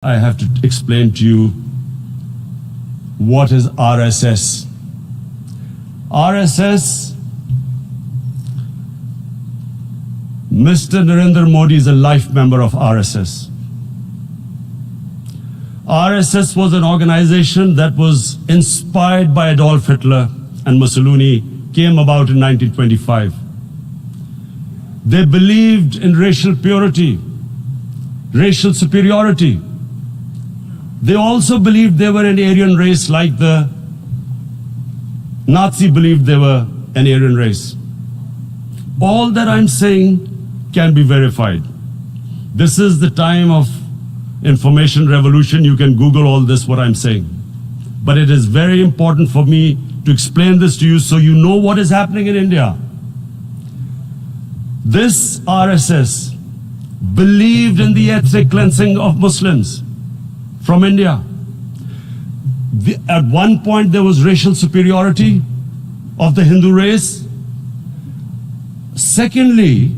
I have to explain to you what is RSS. RSS, Mr. Narendra Modi is a life member of RSS. RSS was an organization that was inspired by Adolf Hitler and Mussolini, came about in 1925. They believed in racial purity, racial superiority. They also believed they were an Aryan race like the Nazi believed they were an Aryan race. All that I'm saying can be verified. This is the time of information revolution. You can Google all this, what I'm saying. But it is very important for me to explain this to you so you know what is happening in India. This RSS believed in the ethnic cleansing of Muslims from India. At one point there was racial superiority of the Hindu race. Secondly,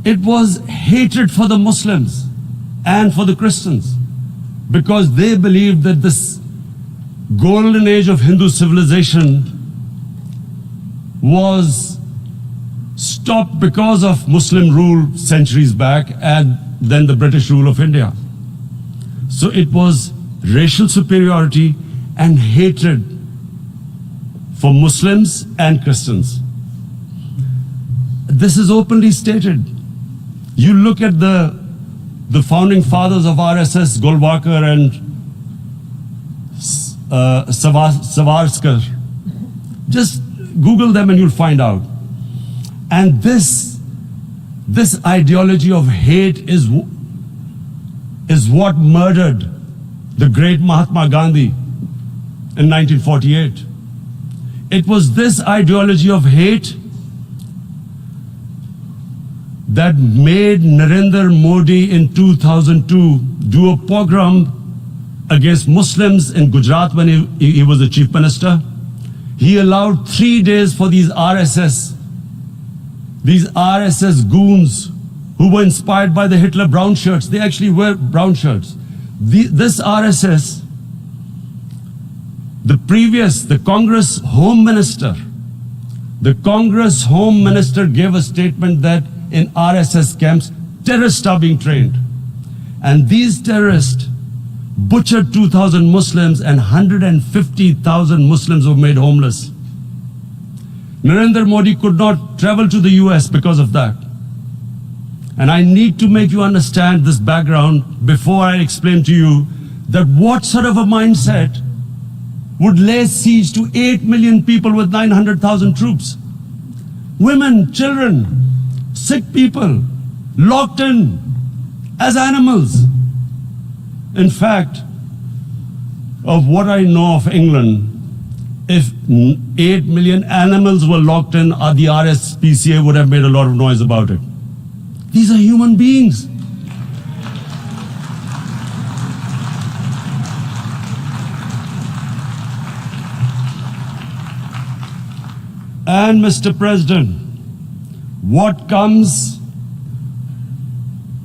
it was hatred for the Muslims and for the Christians because they believed that this golden age of Hindu civilization was stopped because of Muslim rule centuries back and then the British rule of India. So it was racial superiority and hatred for Muslims and Christians. This is openly stated. You look at the founding fathers of RSS, Golwalkar and Savarkar. Just Google them and you'll find out. And this ideology of hate is what murdered the great Mahatma Gandhi in 1948. It was this ideology of hate that made Narendra Modi in 2002 do a pogrom against Muslims in Gujarat when he was the chief minister. He allowed 3 days for these RSS goons who were inspired by the Hitler brown shirts. They actually wear brown shirts. This RSS, the Congress Home Minister gave a statement that in RSS camps, terrorists are being trained. And these terrorists butchered 2,000 Muslims and 150,000 Muslims were made homeless. Narendra Modi could not travel to the US because of that. And I need to make you understand this background before I explain to you that what sort of a mindset would lay siege to 8 million people with 900,000 troops. Women, children, sick people, locked in as animals. In fact, of what I know of England, if 8 million animals were locked in, the RSPCA would have made a lot of noise about it. These are human beings. And Mr. President, what comes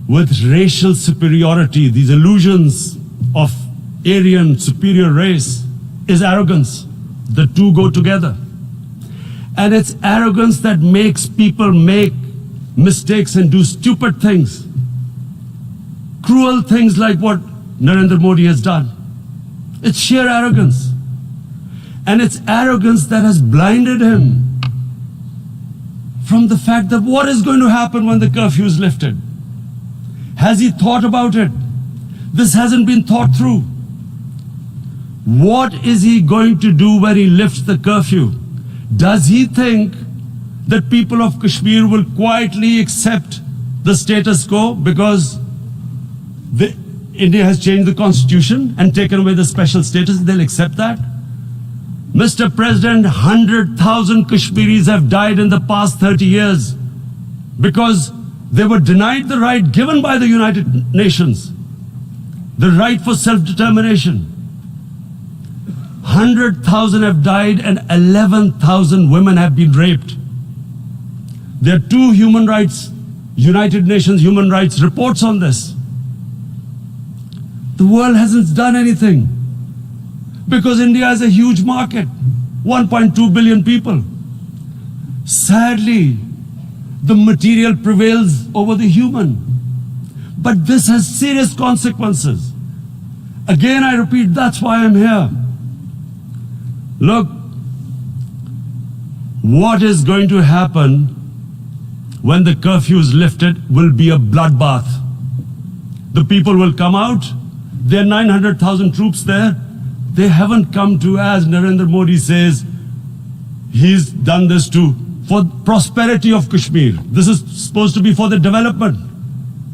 with racial superiority, these illusions of Aryan superior race, is arrogance. The two go together. And it's arrogance that makes people make mistakes and do stupid things. Cruel things like what Narendra Modi has done. It's sheer arrogance. And it's arrogance that has blinded him from the fact that what is going to happen when the curfew is lifted. Has he thought about it? This hasn't been thought through. What is he going to do when he lifts the curfew? Does he think that people of Kashmir will quietly accept the status quo because India has changed the constitution and taken away the special status? They'll accept that? Mr. President, 100,000 Kashmiris have died in the past 30 years because they were denied the right given by the United Nations, the right for self-determination. 100,000 have died and 11,000 women have been raped. There are 2 United Nations human rights reports on this. The world hasn't done anything because India is a huge market, 1.2 billion people. Sadly, the material prevails over the human. But this has serious consequences. Again, I repeat, that's why I'm here. Look, what is going to happen when the curfew is lifted will be a bloodbath. The people will come out. There are 900,000 troops there. They haven't come to, as Narendra Modi says, he's done this for prosperity of Kashmir. This is supposed to be for the development.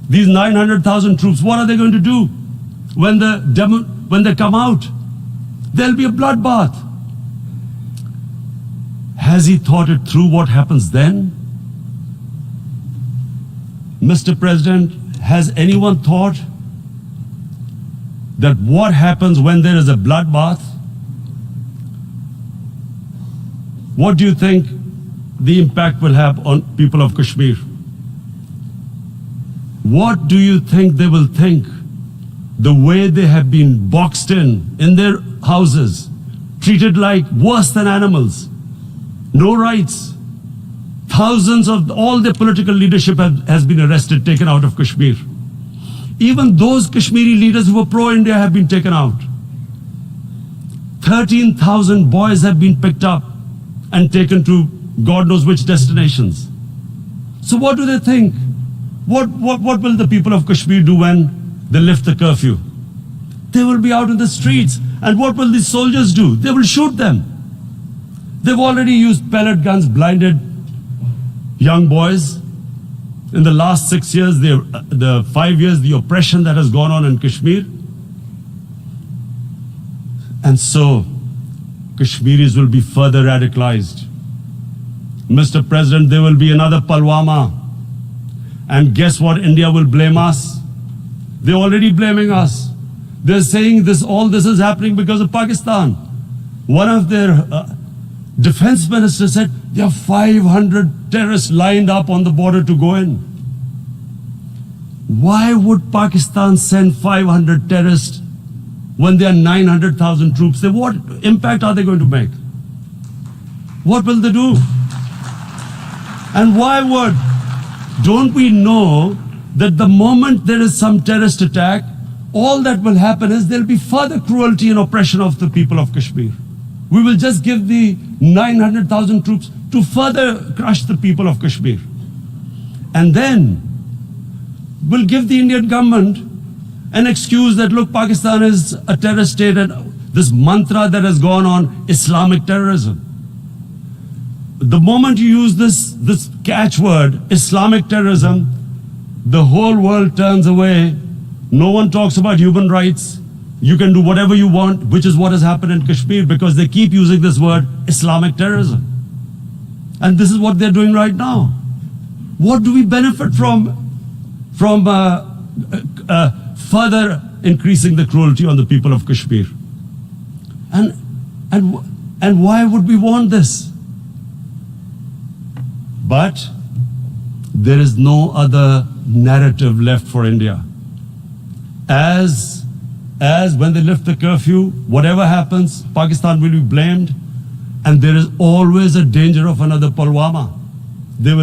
These 900,000 troops, what are they going to do when they come out? There'll be a bloodbath. Has he thought it through what happens then? Mr. President, has anyone thought that what happens when there is a bloodbath? What do you think the impact will have on people of Kashmir? What do you think they will think? The way they have been boxed in their houses, treated like worse than animals, no rights. Thousands of all their political leadership has been arrested, taken out of Kashmir. Even those Kashmiri leaders who were pro-India have been taken out. 13,000 boys have been picked up and taken to God knows which destinations. So what do they think? What will the people of Kashmir do when they lift the curfew? They will be out in the streets. And what will these soldiers do? They will shoot them. They've already used pellet guns, blinded young boys. In the last 6 years, the 5 years, the oppression that has gone on in Kashmir. And so, Kashmiris will be further radicalized. Mr. President, there will be another Pulwama. And guess what? India will blame us. They're already blaming us. They're saying all this is happening because of Pakistan. One of their defense ministers said there are 500 terrorists lined up on the border to go in. Why would Pakistan send 500 terrorists when there are 900,000 troops? What impact are they going to make? What will they do? And why would? Don't we know that the moment there is some terrorist attack, all that will happen is there will be further cruelty and oppression of the people of Kashmir. We will just give the 900,000 troops to further crush the people of Kashmir. And then we'll give the Indian government an excuse that, look, Pakistan is a terrorist state, and this mantra that has gone on, Islamic terrorism. The moment you use this catchword, Islamic terrorism, the whole world turns away. No one talks about human rights. You can do whatever you want, which is what has happened in Kashmir, because they keep using this word, Islamic terrorism. And this is what they're doing right now. What do we benefit from further increasing the cruelty on the people of Kashmir? And why would we want this? But there is no other narrative left for India. As when they lift the curfew, whatever happens, Pakistan will be blamed, and there is always a danger of another Pulwama. They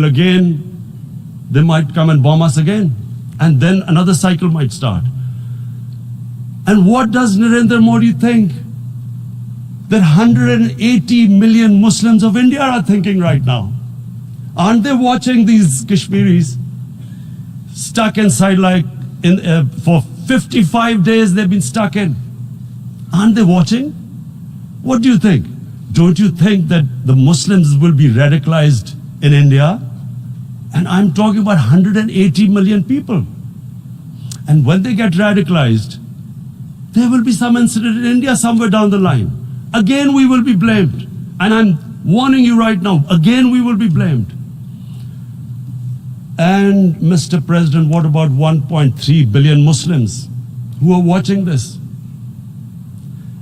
might come and bomb us again, and then another cycle might start. And what does Narendra Modi think that 180 million Muslims of India are thinking right now? Aren't they watching these Kashmiris stuck inside for 55 days they've been stuck in? Aren't they watching? What do you think? Don't you think that the Muslims will be radicalized in India? And I'm talking about 180 million people. And when they get radicalized, there will be some incident in India somewhere down the line. Again, we will be blamed. And I'm warning you right now, again, we will be blamed. And Mr. President, what about 1.3 billion Muslims who are watching this?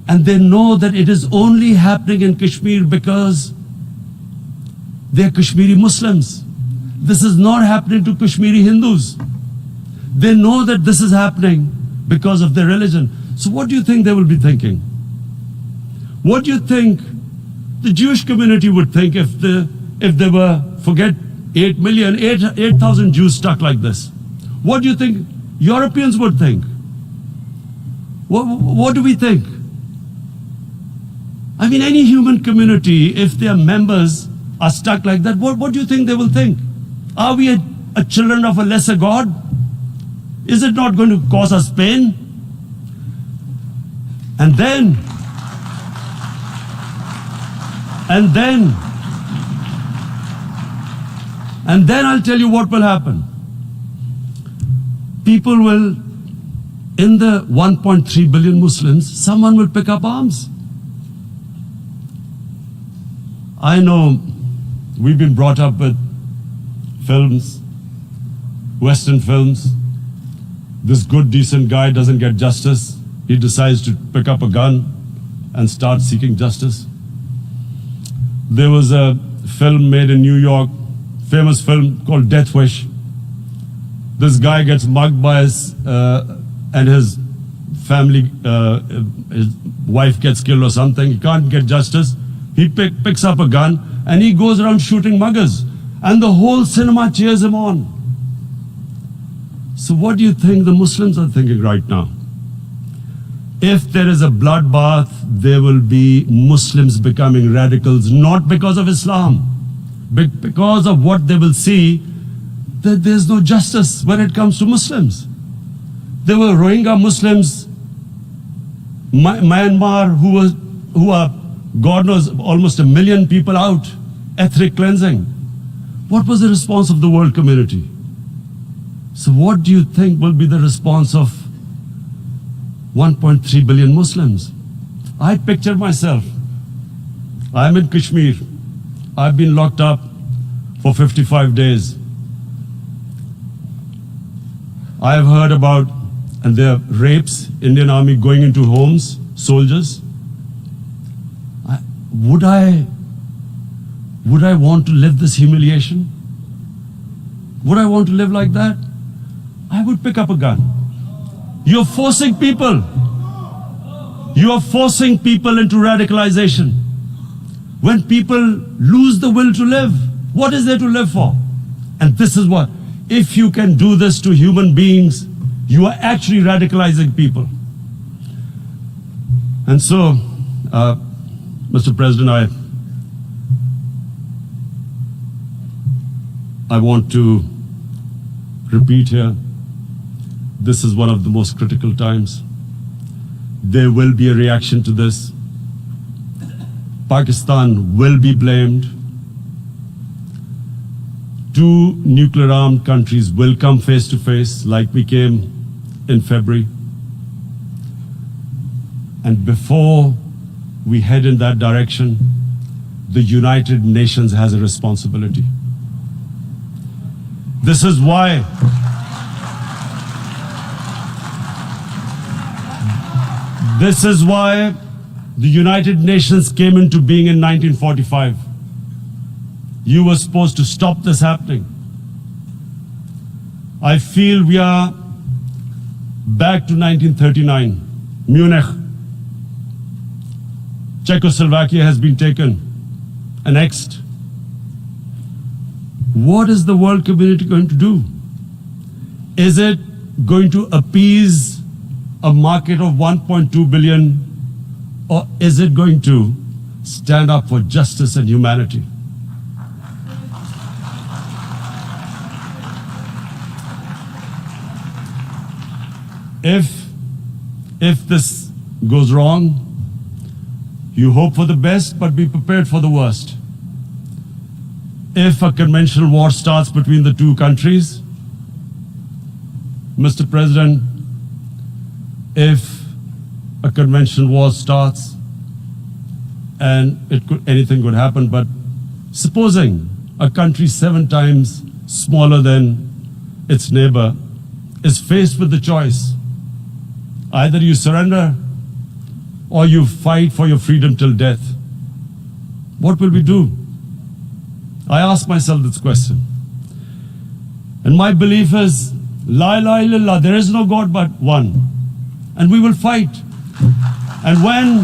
And they know that it is only happening in Kashmir because they're Kashmiri Muslims. This is not happening to Kashmiri Hindus. They know that this is happening because of their religion. So what do you think they will be thinking? What do you think the Jewish community would think if they were, forget 8,000 Jews stuck like this? What do you think Europeans would think? What do we think? I mean, any human community, if their members are stuck like that, what do you think they will think? Are we a children of a lesser God? Is it not going to cause us pain? And then I'll tell you what will happen. People will, in the 1.3 billion Muslims, someone will pick up arms. I know we've been brought up with films, Western films. This good, decent guy doesn't get justice. He decides to pick up a gun and start seeking justice. There was a film made in New York, famous film called Death Wish. This guy gets mugged by and his family, his wife gets killed or something. He can't get justice. He picks up a gun and he goes around shooting muggers. And the whole cinema cheers him on. So what do you think the Muslims are thinking right now? If there is a bloodbath, there will be Muslims becoming radicals, not because of Islam, but because of what they will see, that there's no justice when it comes to Muslims. There were Rohingya Muslims, Myanmar, who are, God knows, almost 1 million people out, ethnic cleansing. What was the response of the world community? So what do you think will be the response of 1.3 billion Muslims? I picture myself. I'm in Kashmir. I've been locked up for 55 days. I've heard about, and there are rapes, Indian Army going into homes, soldiers. Would I want to live this humiliation? Would I want to live like that? I would pick up a gun. You're forcing people. You are forcing people into radicalization. When people lose the will to live, what is there to live for? And this is what, if you can do this to human beings, you are actually radicalizing people. And so, Mr. President, I want to repeat here, this is one of the most critical times. There will be a reaction to this. Pakistan will be blamed. 2 nuclear-armed countries will come face to face like we came in February. And before we head in that direction, the United Nations has a responsibility. This is why the United Nations came into being in 1945. You were supposed to stop this happening. I feel we are back to 1939, Munich. Czechoslovakia has been taken, annexed. What is the world community going to do? Is it going to appease a market of 1.2 billion, or is it going to stand up for justice and humanity? If this goes wrong, you hope for the best, but be prepared for the worst. If a conventional war starts between the 2 countries, Mr. President, if a conventional war starts, and anything could happen, but supposing a country 7 times smaller than its neighbor is faced with the choice, either you surrender or you fight for your freedom till death, what will we do? I ask myself this question. And my belief is, La ilaha illallah, there is no God but one. and we will fight. And when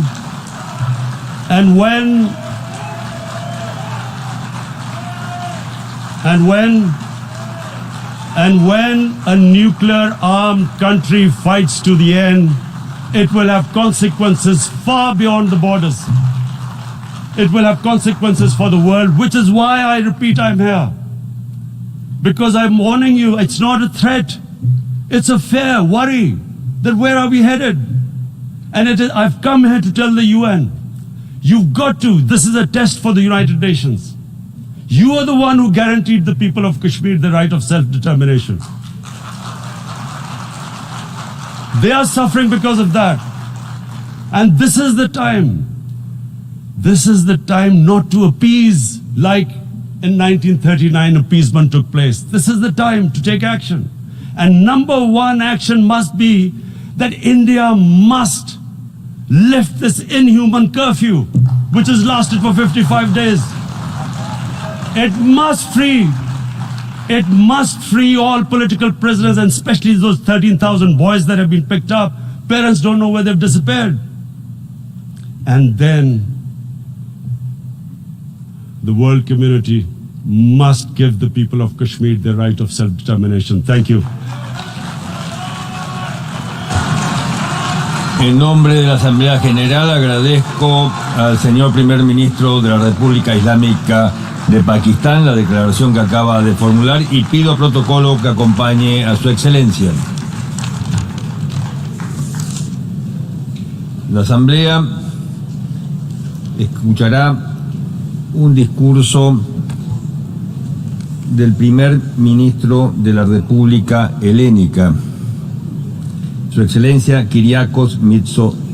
a nuclear armed country fights to the end, it will have consequences far beyond the borders. It will have consequences for the world, which is why I repeat I'm here. Because I'm warning you, it's not a threat. It's a fair worry that where are we headed? And I've come here to tell the UN, you've got to, this is a test for the United Nations. You are the one who guaranteed the people of Kashmir the right of self-determination. They are suffering because of that. And this is the time. This is the time not to appease like in 1939 appeasement took place. This is the time to take action. And number one action must be that India must lift this inhuman curfew, which has lasted for 55 days. It must free all political prisoners, and especially those 13,000 boys that have been picked up. Parents don't know where they've disappeared. And then the world community must give the people of Kashmir the right of self-determination. Thank you. En nombre de la Asamblea General agradezco al señor Primer Ministro de la República Islámica de Pakistán la declaración que acaba de formular y pido a protocolo que acompañe a su excelencia. La Asamblea escuchará un discurso del primer ministro de la República Helénica, Su Excelencia Kyriakos Mitsotakis.